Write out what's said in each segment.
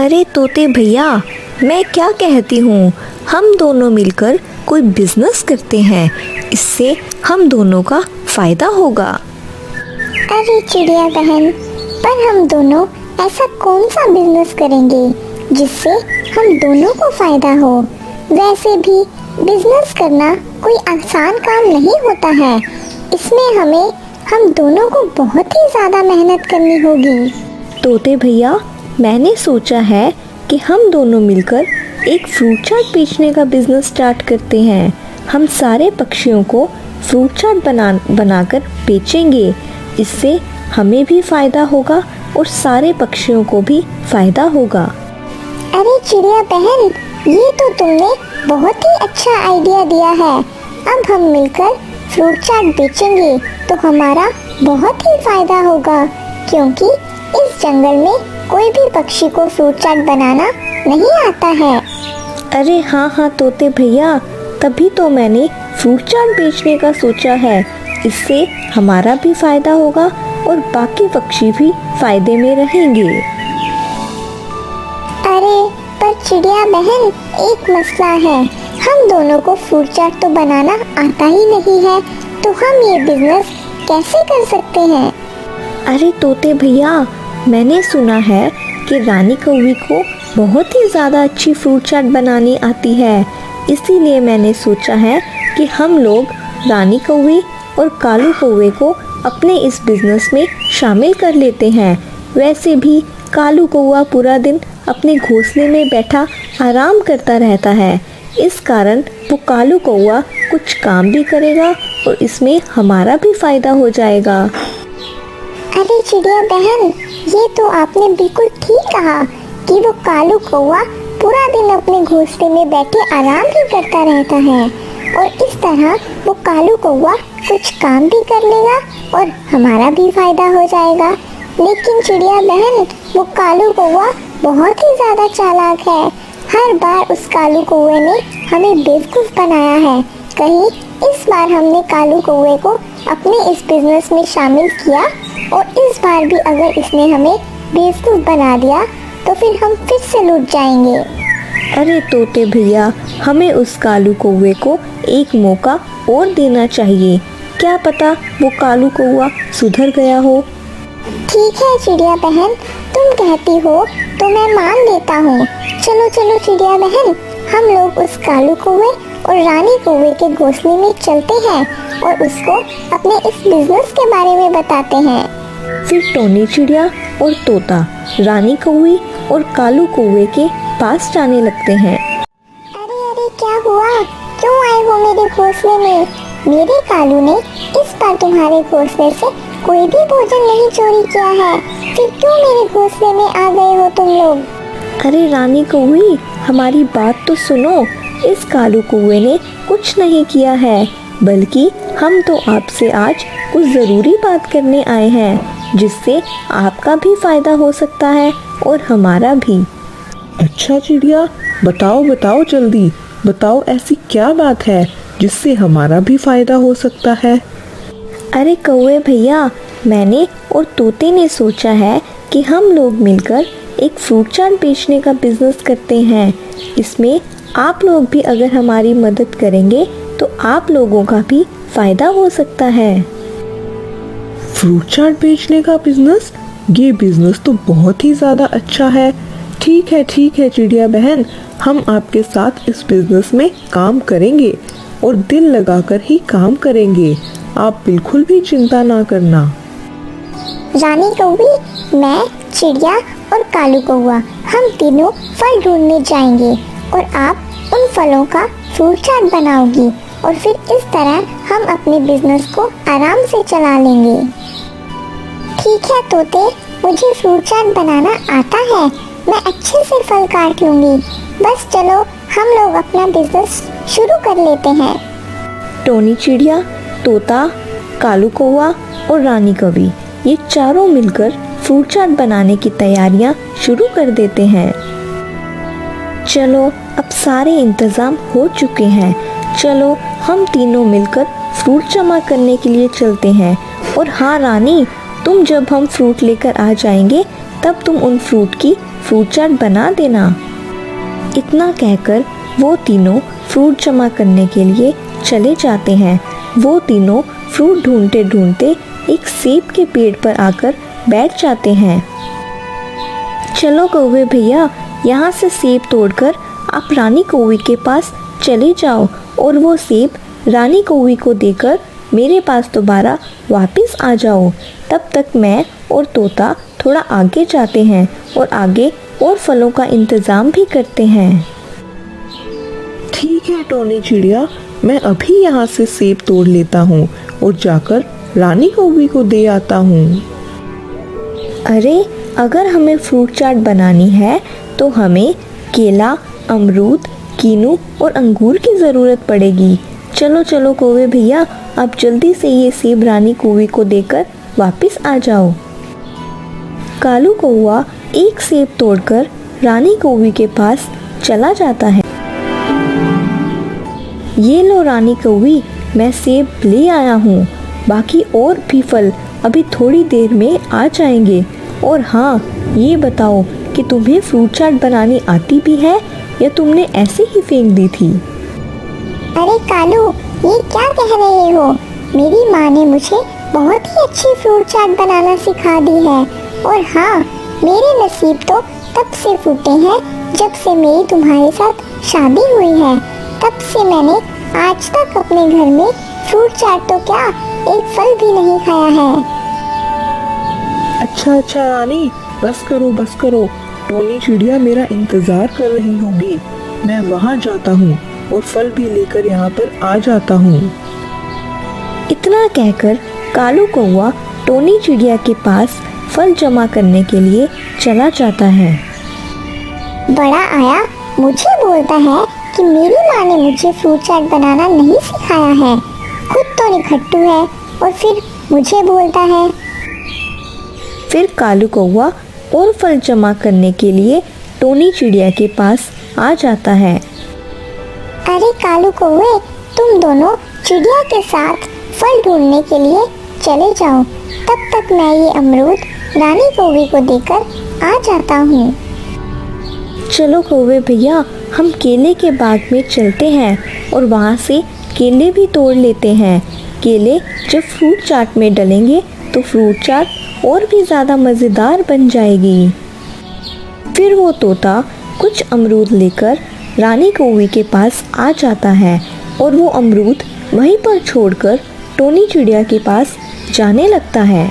अरे तोते भैया, मैं क्या कहती हूँ, हम दोनों मिलकर कोई बिजनेस करते हैं। इससे हम दोनों का फायदा होगा। अरे चिड़िया बहन, पर हम दोनों ऐसा कौन सा बिजनेस करेंगे जिससे हम दोनों को फायदा हो। वैसे भी बिजनेस करना कोई आसान काम नहीं होता है। इसमें हम दोनों को बहुत ही ज़्यादा मेहनत करनी होगी। तोते भैया, मैंने सोचा है कि हम दोनों मिलकर एक फ्रूट चाट बेचने का बिजनेस स्टार्ट करते हैं। हम सारे पक्षियों को फ्रूट चाट बनाकर बेचेंगे। इससे हमें भी फायदा होगा और सारे पक्षियों को भी फायदा होगा। अरे चिड़िया बहन, ये तो तुमने बहुत ही अच्छा आइडिया दिया है। अब हम मिलकर फ्रूट चाट बेचेंगे तो हमारा बहुत ही फायदा होगा, क्योंकि इस जंगल में कोई भी पक्षी को फ्रूट चाट बनाना नहीं आता है। अरे हाँ तोते भैया, तभी तो मैंने फ्रूट चाट बेचने का सोचा है। इससे हमारा भी फायदा होगा और बाकी पक्षी भी फायदे में रहेंगे। अरे पर चिड़िया बहन, एक मसला है। हम दोनों को फ्रूट चाट तो बनाना आता ही नहीं है, तो हम ये बिजनेस कैसे कर सकते हैं। अरे तोते भैया, मैंने सुना है कि रानी कौवी को बहुत ही ज़्यादा अच्छी फ्रूट चाट बनानी आती है। इसीलिए मैंने सोचा है कि हम लोग रानी कौवी और कालू कौवे को अपने इस बिज़नेस में शामिल कर लेते हैं। वैसे भी कालू कौवा पूरा दिन अपने घोंसले में बैठा आराम करता रहता है। इस कारण वो कालू कौवा कुछ काम भी करेगा और इसमें हमारा भी फ़ायदा हो जाएगा। अरे चिड़िया बहन, ये तो आपने बिल्कुल ठीक कहा कि वो कालू कौवा पूरा दिन अपने घोंसले में बैठे आराम ही करता रहता है, और इस तरह वो कालू कौवा कुछ काम भी कर लेगा और हमारा भी फायदा हो जाएगा। लेकिन चिड़िया बहन, वो कालू कौवा बहुत ही ज़्यादा चालाक है। हर बार उस कालू कौवे ने हमें बेवकूफ़ बनाया है। कहीं इस बार हमने कालू कौवे को अपने इस बिजनेस में शामिल किया और इस बार भी अगर इसने हमें बेवकूफ़ बना दिया तो फिर हम फिर से लूट जाएंगे। अरे तोते भैया, हमें उस कालू कौवे को एक मौका और देना चाहिए। क्या पता वो कालू कौवा सुधर गया हो। ठीक है चिड़िया बहन, तुम कहती हो तो मैं मान लेता हूँ। चलो चलो चिड़िया बहन, हम लोग उस कालू कौवे और रानी कौवे के घोंसले में चलते हैं और उसको अपने इस बिजनेस के बारे में बताते हैं। फिर टोनी चिड़िया और तोता रानी कौवी और कालू कौवे के पास जाने लगते हैं। अरे अरे, क्या हुआ? क्यों आए हो मेरे घोंसले में? मेरे कालू ने इस बार तुम्हारे घोंसले से कोई भी भोजन नहीं चोरी किया है, फिर क्यों मेरे घोंसले में आ गए हो तुम लोग? अरे रानी कौवी, हमारी बात तो सुनो। इस कालू कौवे ने कुछ नहीं किया है, बल्कि हम तो आपसे आज कुछ ज़रूरी बात करने आए हैं, जिससे आपका भी फ़ायदा हो सकता है और हमारा भी। अच्छा चिड़िया, बताओ बताओ, जल्दी बताओ, ऐसी क्या बात है जिससे हमारा भी फ़ायदा हो सकता है। अरे कौवे भैया, मैंने और तोते ने सोचा है कि हम लोग मिलकर एक फ्रूट चाट बेचने का बिजनेस करते हैं। इसमें आप लोग भी अगर हमारी मदद करेंगे तो आप लोगों का भी फ़ायदा हो सकता है। फ्रूट चाट बेचने का बिजनेस? ये बिजनेस तो बहुत ही ज़्यादा अच्छा है। ठीक है चिड़िया बहन, हम आपके साथ इस बिजनेस में काम करेंगे और दिल लगाकर ही काम करेंगे। आप बिल्कुल भी चिंता ना करना। रानी कौवी, मैं, चिड़िया और कालू कौवा हम तीनों फल ढूंढने जाएंगे और आप उन फलों का फ्रूट चाट बनाओगी और फिर इस तरह हम अपने बिजनेस को आराम से चला लेंगे। ठीक है तोते, मुझे फ्रूट चाट बनाना आता है। मैं अच्छे से फल काट लूँगी। बस चलो हम लोग अपना बिजनेस शुरू कर लेते हैं। टोनी चिड़िया, तोता, कालू कौवा और रानी कौवी ये चारों मिलकर फ्रूट चाट बनाने की तैयारियां शुरू कर देते हैं। चलो, अब सारे इंतज़ाम हो चुके हैं। चलो हम तीनों मिलकर फ्रूट जमा करने के लिए चलते हैं। और हाँ रानी, तुम जब हम फ्रूट लेकर आ जाएंगे तब तुम उन फ्रूट की फ्रूट चाट बना देना। इतना कहकर वो तीनों फ्रूट जमा करने के लिए चले जाते हैं। वो तीनों फ्रूट ढूंढते ढूंढते एक सेब के पेड़ पर आकर बैठ जाते हैं। चलो कौवे भैया, यहाँ से सेब तोड़कर आप रानी कौवी के पास चले जाओ और वो सेब रानी कौवी को देकर मेरे पास दोबारा वापस आ जाओ। तब तक मैं और तोता थोड़ा आगे जाते हैं और आगे और फलों का इंतज़ाम भी करते हैं। ठीक है टोनी चिड़िया, मैं अभी यहाँ से सेब तोड़ लेता हूँ और जाकर रानी कौवी को दे आता हूँ। अरे, अगर हमें फ्रूट चाट बनानी है तो हमें केला, अमरूद, कीनू और अंगूर की ज़रूरत पड़ेगी। चलो चलो कौवे भैया, आप जल्दी से ये सेब रानी कौवी को देकर वापस आ जाओ। कालू कौवा एक सेब तोड़कर रानी कौवी के पास चला जाता है। ये लो रानी कौवी, मैं सेब ले आया हूँ। बाकी और भी फल अभी थोड़ी देर में आ जाएंगे। और हाँ, ये बताओ कि तुम्हें फ्रूट चाट बनानी आती भी है या तुमने ऐसे ही फेंक दी थी? अरे कालू, ये क्या कह रहे हो? मेरी माँ ने मुझे बहुत ही अच्छी फ्रूट चाट बनाना सिखा दी है। और हाँ, मेरे नसीब तो तब से फूटे हैं जब से मेरी तुम्हारे साथ शादी हुई है। तब से मैंने आज तक अपने घर में फ्रूट चाट तो क्या, एक फल भी नहीं खाया है। अच्छा रानी, बस करो। टोनी चिड़िया मेरा इंतजार कर रही होगी। मैं वहाँ जाता हूँ और फल भी लेकर यहाँ पर आ जाता हूँ। इतना कहकर कालू कौवा टोनी चिड़िया के पास फल जमा करने के लिए चला जाता है। बड़ा आया मुझे बोलता है कि मेरी माँ ने मुझे फ्रूट चाट बनाना नहीं सिखाया है। खुद तो निखट्टू है और फिर मुझे बोलता है। फिर कालू कौवा और फल जमा करने के लिए टोनी चिड़िया के पास आ जाता है। अरे कालू कौवे, तुम दोनों चिड़िया के साथ फल ढूंढने के लिए चले जाओ। तब तक मैं ये अमरूद रानी कौवे को देकर आ जाता हूँ। चलो कौवे भैया, हम केले के बाग में चलते हैं और वहाँ से केले भी तोड़ लेते हैं। केले जब फ्रूट चाट में डलेंगे तो फ्रूट चाट और भी ज़्यादा मज़ेदार बन जाएगी। फिर वो तोता कुछ अमरूद लेकर रानी कौवी के पास आ जाता है और वो अमरूद वहीं पर छोड़कर टोनी चिड़िया के पास जाने लगता है।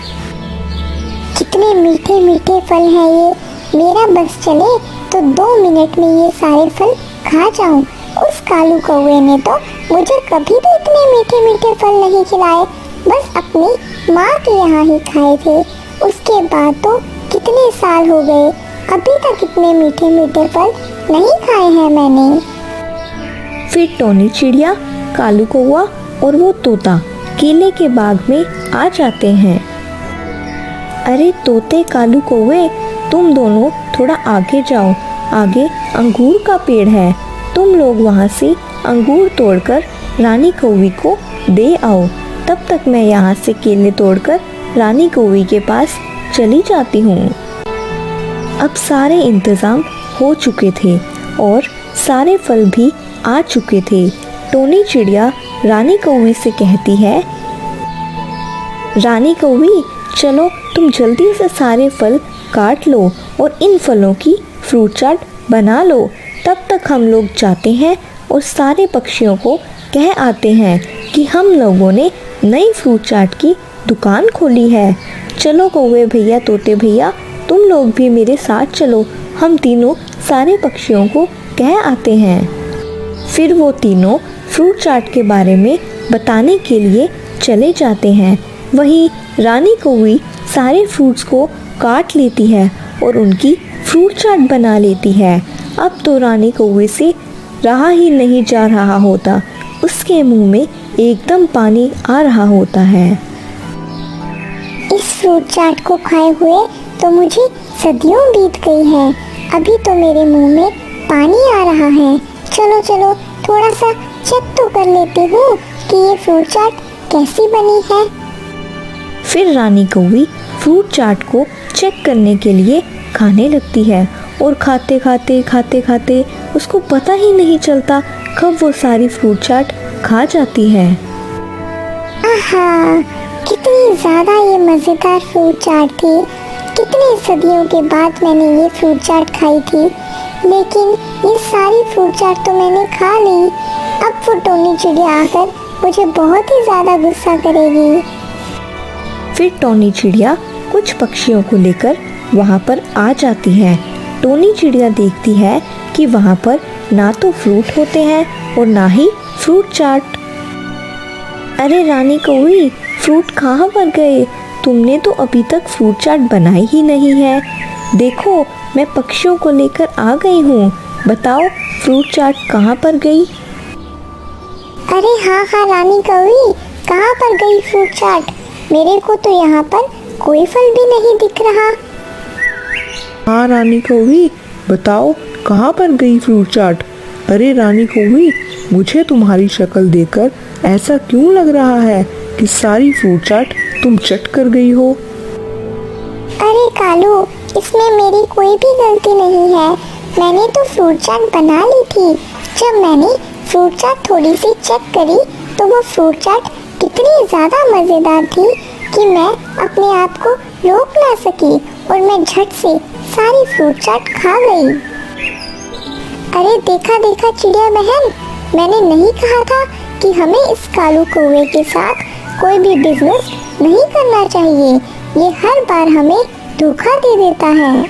कितने मीठे मीठे फल हैं ये। मेरा बस चले तो 2 मिनट में ये सारे फल खा जाऊं। उस कालू कौवे ने तो मुझे कभी भी इतने मीठे मीठे फल नहीं खिलाए, बस अपनी माँ के यहाँ ही खाए थे। उसके बाद तो कितने साल हो गए, अभी तक इतने मीठे मीठे फल नहीं खाए हैं मैंने। फिर टोनी चिड़िया, कालू कौवा और वो तोता केले के बाग में आ जाते हैं। अरे तोते, कालू कौवे, तुम दोनों थोड़ा आगे जाओ। आगे अंगूर का पेड़ है, तुम लोग वहाँ से अंगूर तोड़कर रानी कौवी को दे आओ। तब तक मैं यहाँ से केले तोड़कर रानी कौवी के पास चली जाती हूँ। अब सारे इंतज़ाम हो चुके थे और सारे फल भी आ चुके थे। टोनी चिड़िया रानी कौवी से कहती है, रानी कौवी, चलो तुम जल्दी से सारे फल काट लो और इन फलों की फ्रूट चाट बना लो। तब तक हम लोग जाते हैं और सारे पक्षियों को कह आते हैं कि हम लोगों ने नई फ्रूट चाट की दुकान खोली है। चलो कौवे भैया, तोते भैया, तुम लोग भी मेरे साथ चलो। हम तीनों सारे पक्षियों को कह आते हैं। फिर वो तीनों फ्रूट चाट के बारे में बताने के लिए चले जाते हैं। वहीं रानी कौवी सारे फ्रूट्स को काट लेती है और उनकी फ्रूट चाट बना लेती है। अब तो रानी कौवे से रहा ही नहीं जा रहा होता, उसके मुंह में एकदम पानी आ रहा होता है। इस फ्रूट चाट को खाए हुए तो मुझे सदियों बीत गई है, अभी तो मेरे मुंह में पानी आ रहा है। चलो चलो थोड़ा सा चेक तो कर लेती हूँ कि ये फ्रूट चाट कैसी बनी है। फिर रानी कौवी फ्रूट चाट को चेक करने के लिए खाने लगती है और खाते खाते उसको पता ही नहीं चलता कब वो सारी फ्रूट चाट खा जाती है। आहा, कितनी ज़्यादा ये मज़ेदार फ्रूट चाट थी। कितने सदियों के बाद मैंने ये फ्रूट चाट खाई थी, लेकिन ये सारी फ्रूट चाट तो मैंने खा ली। अब वो टोनी चिड़िया आकर मुझे बहुत ही ज़्यादा गुस्सा करेगी। फिर टोनी चिड़िया कुछ पक्षियों को लेकर वहाँ पर आ जाती है। टोनी चिड़िया देखती है कि वहाँ पर ना तो फ्रूट होते हैं और ना ही फ्रूट चाट। अरे रानी कौवी, फ्रूट कहाँ पर गए? तुमने तो अभी तक फ्रूट चाट बनाई ही नहीं है। देखो, मैं पक्षियों को लेकर आ गई हूँ, बताओ फ्रूट चाट कहाँ पर गई? अरे हाँ रानी कौवी, कहाँ पर गई फ्रूट चाट? मेरे को तो यहाँ पर कोई फल भी नहीं दिख रहा। हाँ रानी कौवी, बताओ कहाँ पर गई फ्रूट चाट? अरे रानी कौवी, मुझे तुम्हारी शक्ल देखकर ऐसा क्यों लग रहा है कि सारी फ्रूट चाट तुम चट कर गई हो? अरे कालू, इसमें मेरी कोई भी गलती नहीं है। मैंने तो फ्रूट चाट बना ली थी। जब मैंने फ्रूट चाट थोड़ी सी चेक करी तो वो फ्रूट चाट इतनी ज़्यादा मज़ेदार थी कि मैं अपने आप को रोक ना सकी और मैं झट से सारी फ्रूट चाट खा गई। अरे देखा चिड़िया बहन, मैंने नहीं कहा था कि हमें इस कालू कौवे के साथ कोई भी बिजनेस नहीं करना चाहिए। ये हर बार हमें धोखा दे देता है।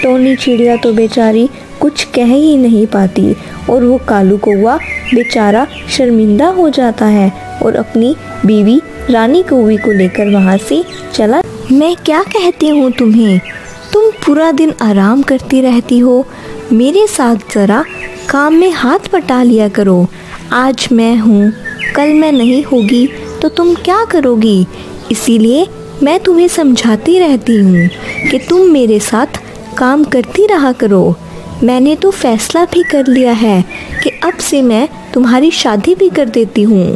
टोनी चिड़िया तो बेचारी कुछ कह ही नहीं पाती और वो कालू कौवा बेचारा शर्मिंदा हो जाता है और अपनी बीवी रानी कौवी को लेकर वहाँ से चला। मैं क्या कहती हूँ तुम्हें, तुम पूरा दिन आराम करती रहती हो, मेरे साथ ज़रा काम में हाथ बटा लिया करो। आज मैं हूँ, कल मैं नहीं होगी तो तुम क्या करोगी? इसीलिए मैं तुम्हें समझाती रहती हूँ कि तुम मेरे साथ काम करती रहा करो। मैंने तो फैसला भी कर लिया है कि अब से मैं तुम्हारी शादी भी कर देती हूँ।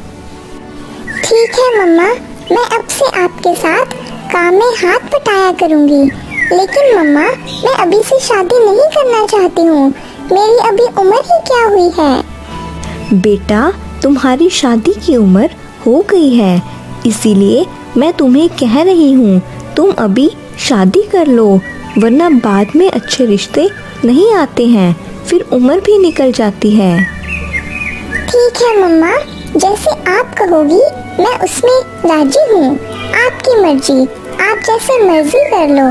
ठीक है मम्मा, मैं अब से आपके साथ काम में हाथ बटाया करूँगी। लेकिन मम्मा, मैं अभी से शादी नहीं करना चाहती हूँ। मेरी अभी उम्र ही क्या हुई है? बेटा, तुम्हारी शादी की उम्र हो गई है, इसीलिए मैं तुम्हें कह रही हूँ तुम अभी शादी कर लो, वरना बाद में अच्छे रिश्ते नहीं आते हैं, फिर उम्र भी निकल जाती है। ठीक है मम्मा, जैसे आप कहोगी मैं उसमें राजी हूँ। आपकी मर्जी, आप जैसे मर्जी कर लो।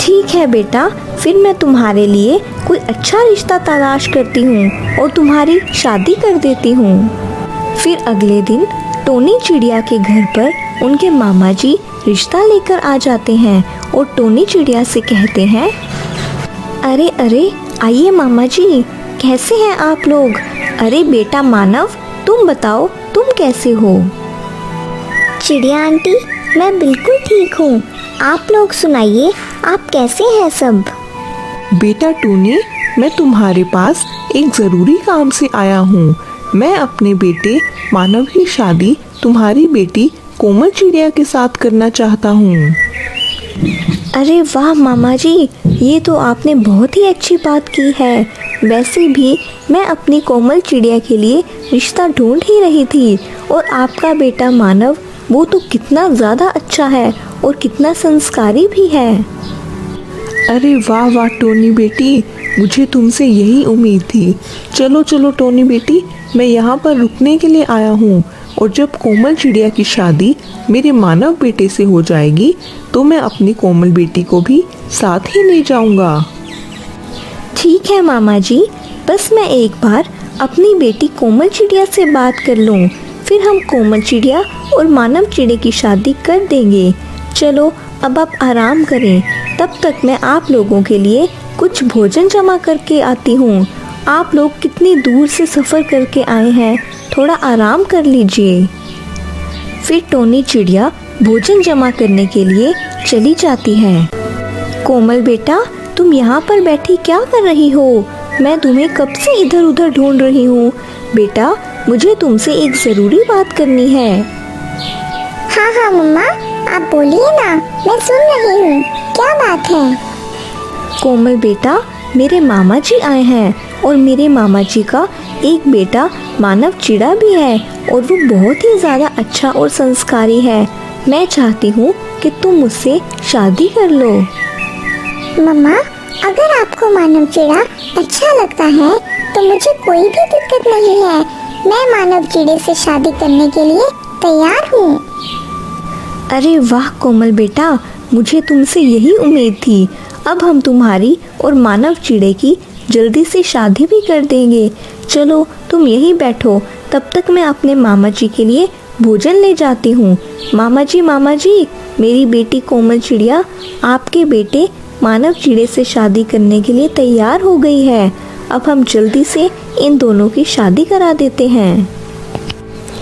ठीक है बेटा, फिर मैं तुम्हारे लिए कोई अच्छा रिश्ता तलाश करती हूँ और तुम्हारी शादी कर देती हूँ। फिर अगले दिन टोनी चिड़िया के घर पर उनके मामा जी रिश्ता लेकर आ जाते हैं और टोनी चिड़िया से कहते हैं, अरे आइए मामा जी, कैसे हैं आप लोग? अरे बेटा मानव, तुम बताओ तुम कैसे हो? चिड़िया आंटी, मैं बिल्कुल ठीक हूँ। आप लोग सुनाइए, आप कैसे हैं सब? बेटा टोनी, मैं तुम्हारे पास एक ज़रूरी काम से आया हूँ। मैं अपने बेटे मानव की शादी तुम्हारी बेटी कोमल चिड़िया के साथ करना चाहता हूँ। अरे वाह मामा जी, ये तो आपने बहुत ही अच्छी बात की है। वैसे भी मैं अपनी कोमल चिड़िया के लिए रिश्ता ढूंढ ही रही थी और आपका बेटा मानव, वो तो कितना ज़्यादा अच्छा है और कितना संस्कारी भी है। अरे वाह वाह टोनी बेटी, मुझे तुमसे यही उम्मीद थी। चलो चलो टोनी बेटी, मैं यहाँ पर रुकने के लिए आया हूँ और जब कोमल चिड़िया की शादी मेरे मानव बेटे से हो जाएगी तो मैं अपनी कोमल बेटी को भी साथ ही ले जाऊँगा। ठीक है मामा जी, बस मैं एक बार अपनी बेटी कोमल चिड़िया से बात कर लूँ, फिर हम कोमल चिड़िया और मानव चिड़िया की शादी कर देंगे। चलो अब आप आराम करें, तब तक मैं आप लोगों के लिए कुछ भोजन जमा करके आती हूँ। आप लोग कितनी दूर से सफ़र करके आए हैं, थोड़ा आराम कर लीजिए। फिर टोनी चिड़िया भोजन जमा करने के लिए चली जाती है। कोमल बेटा, तुम यहाँ पर बैठी क्या कर रही हो? मैं तुम्हें कब से इधर उधर ढूंढ रही हूँ। बेटा, मुझे तुमसे एक ज़रूरी बात करनी है। हाँ हाँ मम्मा, आप बोलिए ना, मैं सुन रही हूँ, क्या बात है? कोमल बेटा, मेरे मामा जी आए हैं और मेरे मामा जी का एक बेटा मानव चिड़ा भी है और वो बहुत ही ज़्यादा अच्छा और संस्कारी है। मैं चाहती हूँ कि तुम मुझसे शादी कर लो। मम्मा, अगर आपको मानव चिड़ा अच्छा लगता है तो मुझे कोई भी दिक्कत नहीं है। मैं मानव चिड़े से शादी करने के लिए तैयार हूँ। अरे वाह कोमल बेटा, मुझे तुमसे यही उम्मीद थी। अब हम तुम्हारी और मानव चिड़े की जल्दी से शादी भी कर देंगे। चलो तुम यहीं बैठो, तब तक मैं अपने मामा जी के लिए भोजन ले जाती हूँ। मामा जी, मेरी बेटी कोमल चिड़िया आपके बेटे मानव चिड़े से शादी करने के लिए तैयार हो गई है। अब हम जल्दी से इन दोनों की शादी करा देते हैं।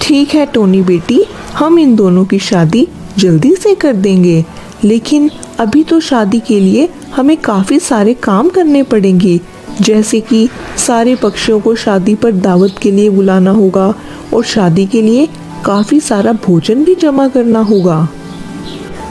ठीक है टोनी बेटी, हम इन दोनों की शादी जल्दी से कर देंगे, लेकिन अभी तो शादी के लिए हमें काफ़ी सारे काम करने पड़ेंगे, जैसे कि सारे पक्षियों को शादी पर दावत के लिए बुलाना होगा और शादी के लिए काफ़ी सारा भोजन भी जमा करना होगा।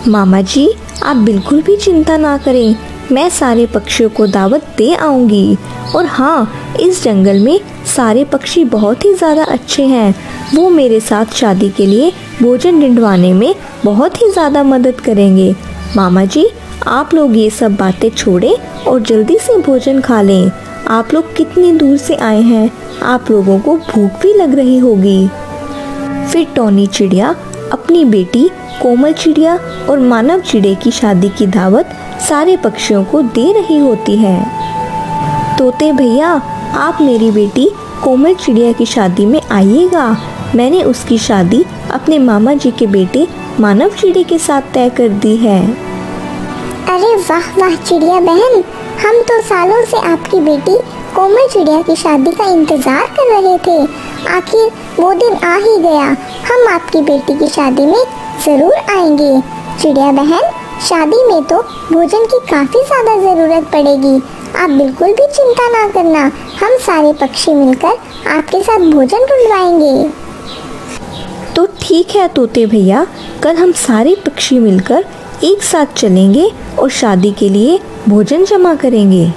मामा जी, आप बिल्कुल भी चिंता ना करें, मैं सारे पक्षियों को दावत दे आऊंगी। और हाँ, इस जंगल में सारे पक्षी बहुत ही ज़्यादा अच्छे हैं। वो मेरे साथ शादी के लिए भोजन ढूंढवाने में बहुत ही ज़्यादा मदद करेंगे। मामा जी, आप लोग ये सब बातें छोड़ें और जल्दी से भोजन खा लें। आप लोग कितनी दूर से आए हैं, आप लोगों को भूख भी लग रही होगी। फिर टोनी चिड़िया अपनी बेटी कोमल चिड़िया और मानव चिड़े की शादी की दावत सारे पक्षियों को दे रही होती है। तोते भैया, आप मेरी बेटी कोमल चिड़िया की शादी में आइएगा। मैंने उसकी शादी अपने मामा जी के बेटे मानव चिड़े के साथ तय कर दी है। अरे वाह वाह चिड़िया बहन, हम तो सालों से आपकी बेटी कोमल चिड़िया की शादी का इंतजार कर रहे थे। आखिर वो दिन आ ही गया। हम आपकी बेटी की शादी में जरूर आएंगे। चिड़िया बहन, शादी में तो भोजन की काफी ज्यादा जरूरत पड़ेगी। आप बिल्कुल भी चिंता ना करना, हम सारे पक्षी मिलकर आपके साथ भोजन ढूंढवाएंगे। तो ठीक है तोते भैया, कल हम सारे पक्षी मिलकर एक साथ चलेंगे और शादी के लिए भोजन जमा करेंगे।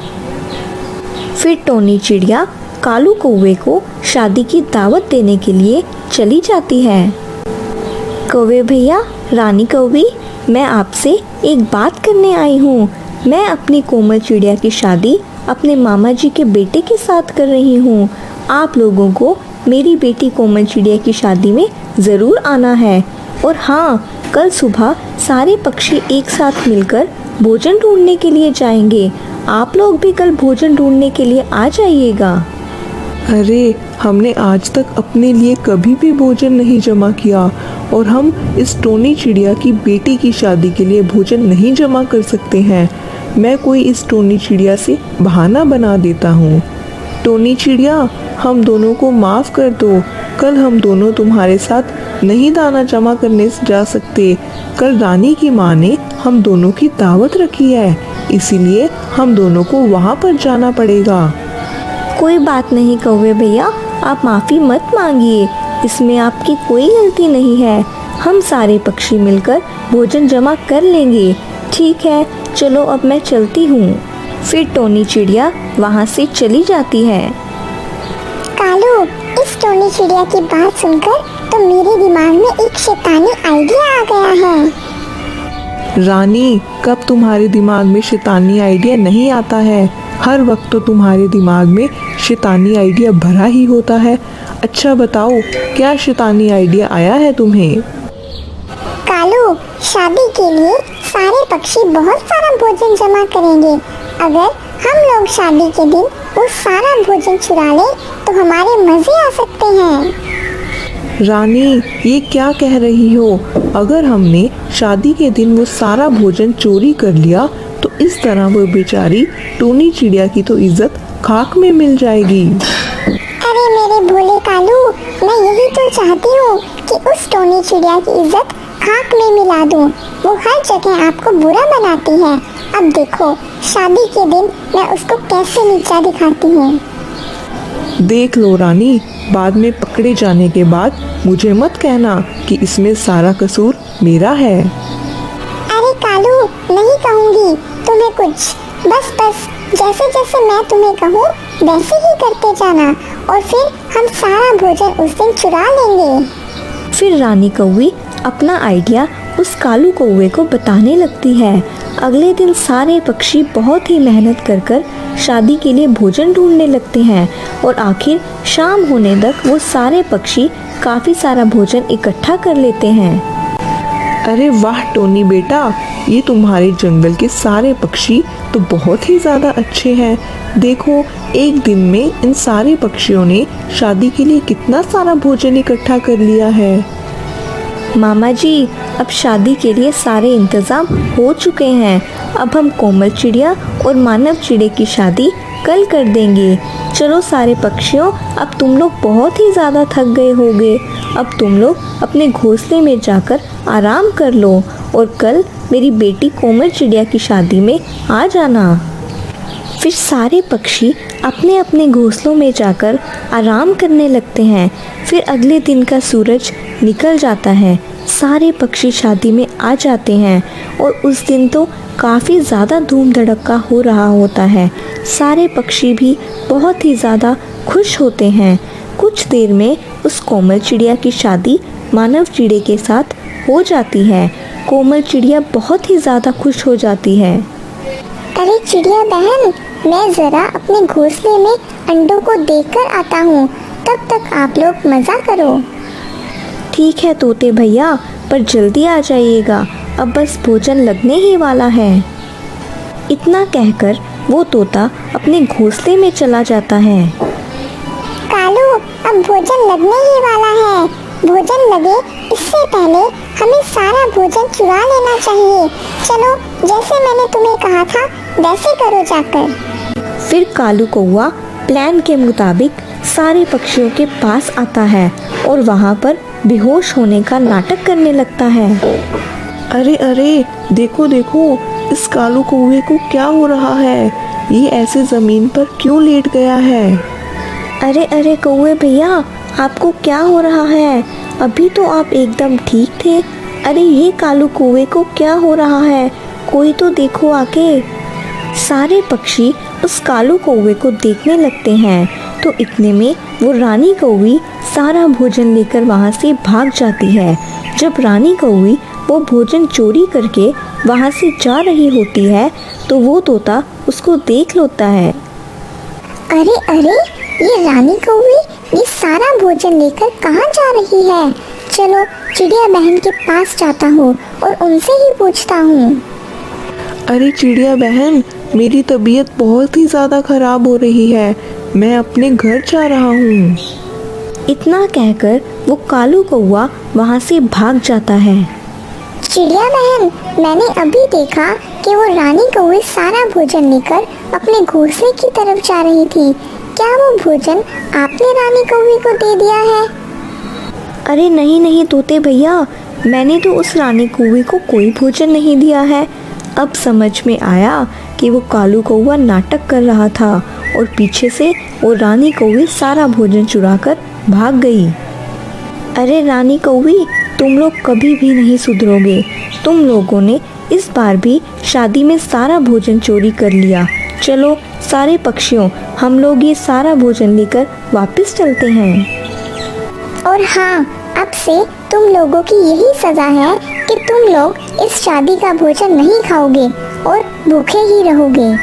फिर टोनी चिड़िया कालू कौवे को शादी की दावत देने के लिए चली जाती है। कौवे भैया, रानी कौवी, मैं आपसे एक बात करने आई हूँ। मैं अपनी कोमल चिड़िया की शादी अपने मामा जी के बेटे के साथ कर रही हूँ। आप लोगों को मेरी बेटी कोमल चिड़िया की शादी में ज़रूर आना है। और हाँ, कल सुबह सारे पक्षी एक साथ मिलकर भोजन ढूंढने के लिए जाएंगे। आप लोग भी कल भोजन ढूंढने के लिए आ जाइएगा। अरे, हमने आज तक अपने लिए कभी भी भोजन नहीं जमा किया और हम इस टोनी चिड़िया की बेटी की शादी के लिए भोजन नहीं जमा कर सकते हैं। मैं कोई इस टोनी चिड़िया से बहाना बना देता हूँ। टोनी चिड़िया, हम दोनों को माफ़ कर दो। कल हम दोनों तुम्हारे साथ नहीं दाना जमा करने जा सकते। कल रानी की माँ ने हम दोनों की दावत रखी है, इसीलिए हम दोनों को वहाँ पर जाना पड़ेगा। कोई बात नहीं कौवे भैया, आप माफ़ी मत मांगिए, इसमें आपकी कोई गलती नहीं है। हम सारे पक्षी मिलकर भोजन जमा कर लेंगे। ठीक है, चलो अब मैं चलती हूँ। फिर टोनी चिड़िया वहाँ से चली जाती है। कालू, इस टोनी चिड़िया की बात सुनकर तो मेरे दिमाग में एक शैतानी आइडिया आ गया है। रानी, कब तुम्हारे दिमाग में शैतानी आइडिया नहीं आता है? हर वक्त तो तुम्हारे दिमाग में शैतानी आइडिया भरा ही होता है। अच्छा बताओ, क्या शैतानी आइडिया आया है तुम्हें? कालू, शादी के लिए सारे पक्षी बहुत सारा भोजन जमा करेंगे। अगर हम लोग शादी के दिन वो सारा भोजन चुरा लें तो हमारे मजे आ सकते हैं। रानी, ये क्या कह रही हो? अगर हमने शादी के दिन वो सारा भोजन चोरी कर लिया तो इस तरह वो बेचारी टोनी चिड़िया की तो इज्जत खाक में मिल जाएगी। अरे मेरे भोले कालू, मैं यही तो चाहती हूँ कि उस टोनी चिड़िया की इज्जत खाक में मिला दूँ। वो हर जगह आपको बुरा बनाती है। अब देखो, शादी के दिन मैं उसको कैसे नीचा दिखाती हूँ। देख लो रानी, बाद में पकड़े जाने के बाद मुझे मत कहना कि इसमें सारा कसूर मेरा है। अरे कालू, नहीं कहूँगी तुम्हें कुछ। बस जैसे जैसे मैं तुम्हें कहूँ वैसे ही करते जाना, और फिर हम सारा भोजन उस दिन चुरा लेंगे। फिर रानी कौवी अपना आइडिया उस कालू कौवे को बताने लगती है। अगले दिन सारे पक्षी बहुत ही मेहनत कर शादी के लिए भोजन ढूंढने लगते हैं और आखिर शाम होने तक वो सारे पक्षी काफ़ी सारा भोजन इकट्ठा कर लेते हैं। अरे वाह टोनी बेटा, ये तुम्हारे जंगल के सारे पक्षी तो बहुत ही ज़्यादा अच्छे हैं। देखो, एक दिन में इन सारे पक्षियों ने शादी के लिए कितना सारा भोजन इकट्ठा कर लिया है। मामा जी, अब शादी के लिए सारे इंतज़ाम हो चुके हैं। अब हम कोमल चिड़िया और मानव चिड़े की शादी कल कर देंगे। चलो सारे पक्षियों, अब तुम लोग बहुत ही ज़्यादा थक गए होगे। अब तुम लोग अपने घोंसले में जाकर आराम कर लो और कल मेरी बेटी कोमल चिड़िया की शादी में आ जाना। फिर सारे पक्षी अपने अपने घोंसलों में जाकर आराम करने लगते हैं। फिर अगले दिन का सूरज निकल जाता है। सारे पक्षी शादी में आ जाते हैं और उस दिन तो काफ़ी ज़्यादा धूम धड़क्का हो रहा होता है। सारे पक्षी भी बहुत ही ज़्यादा खुश होते हैं। कुछ देर में उस कोमल चिड़िया की शादी मानव चिड़े के साथ हो जाती है। कोमल चिड़िया बहुत ही ज़्यादा खुश हो जाती है। अरे चिड़िया बहन, मैं ज़रा अपने घोंसले में अंडों को देखकर आता हूँ, तब तक आप लोग मज़ा करो। ठीक है तोते भैया, पर जल्दी आ जाइएगा, अब बस भोजन लगने ही वाला है। इतना कहकर वो तोता अपने घोंसले में चला जाता है। कालू, अब भोजन लगने ही वाला है। भोजन लगे इससे पहले हमें सारा भोजन चुरा लेना चाहिए। चलो, जैसे मैंने तुम्हें कहा था वैसे करो जाकर। फिर कालू कौवा प्लान के मुताबिक सारे पक्षियों के पास आता है और वहाँ पर बेहोश होने का नाटक करने लगता है। अरे अरे, देखो देखो, इस कालू कौवे को क्या हो रहा है? ये ऐसे ज़मीन पर क्यों लेट गया है? अरे अरे कौवे भैया, आपको क्या हो रहा है? अभी तो आप एकदम ठीक थे। अरे ये कालू कौवे को क्या हो रहा है? कोई तो देखो आके। सारे पक्षी उस कालू कौवे को देखने लगते हैं तो इतने में वो रानी कौवी सारा भोजन लेकर वहाँ से भाग जाती है। जब रानी कौवी वो भोजन चोरी करके वहाँ से जा रही होती है तो वो तोता उसको देख लेता है। अरे अरे, ये रानी कौवी ये सारा भोजन लेकर कहाँ जा रही है? चलो चिड़िया बहन के पास जाता हूँ और उनसे ही पूछता हूँ। अरे चिड़िया बहन, मेरी तबीयत बहुत ही ज़्यादा ख़राब हो रही है, मैं अपने घर जा रहा हूँ। इतना कहकर वो कालू कौवा वहाँ से भाग जाता है। चिड़िया बहन, मैंने अभी देखा कि वो रानी कौवी सारा भोजन लेकर अपने घोंसले की तरफ जा रही थी। क्या वो भोजन आपने रानी कौवी को दे दिया है? अरे नहीं नहीं तोते भैया, मैंने तो उस रानी कौवे को कोई भोजन नहीं दिया है। अब समझ में आया कि वो कालू कौवा नाटक कर रहा था और पीछे से वो रानी कौवी सारा भोजन चुरा कर भाग गई। अरे रानी कौवी, तुम लोग कभी भी नहीं सुधरोगे। तुम लोगों ने इस बार भी शादी में सारा भोजन चोरी कर लिया। चलो सारे पक्षियों, हम लोग ये सारा भोजन लेकर वापस चलते हैं। और हाँ, अब से तुम लोगों की यही सज़ा है कि तुम लोग इस शादी का भोजन नहीं खाओगे और भूखे ही रहोगे।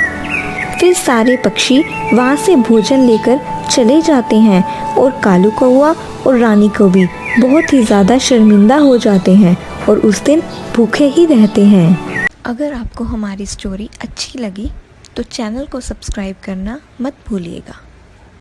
फिर सारे पक्षी वहाँ से भोजन लेकर चले जाते हैं और कालू कौवा और रानी कौवी बहुत ही ज़्यादा शर्मिंदा हो जाते हैं और उस दिन भूखे ही रहते हैं। अगर आपको हमारी स्टोरी अच्छी लगी तो चैनल को सब्सक्राइब करना मत भूलिएगा।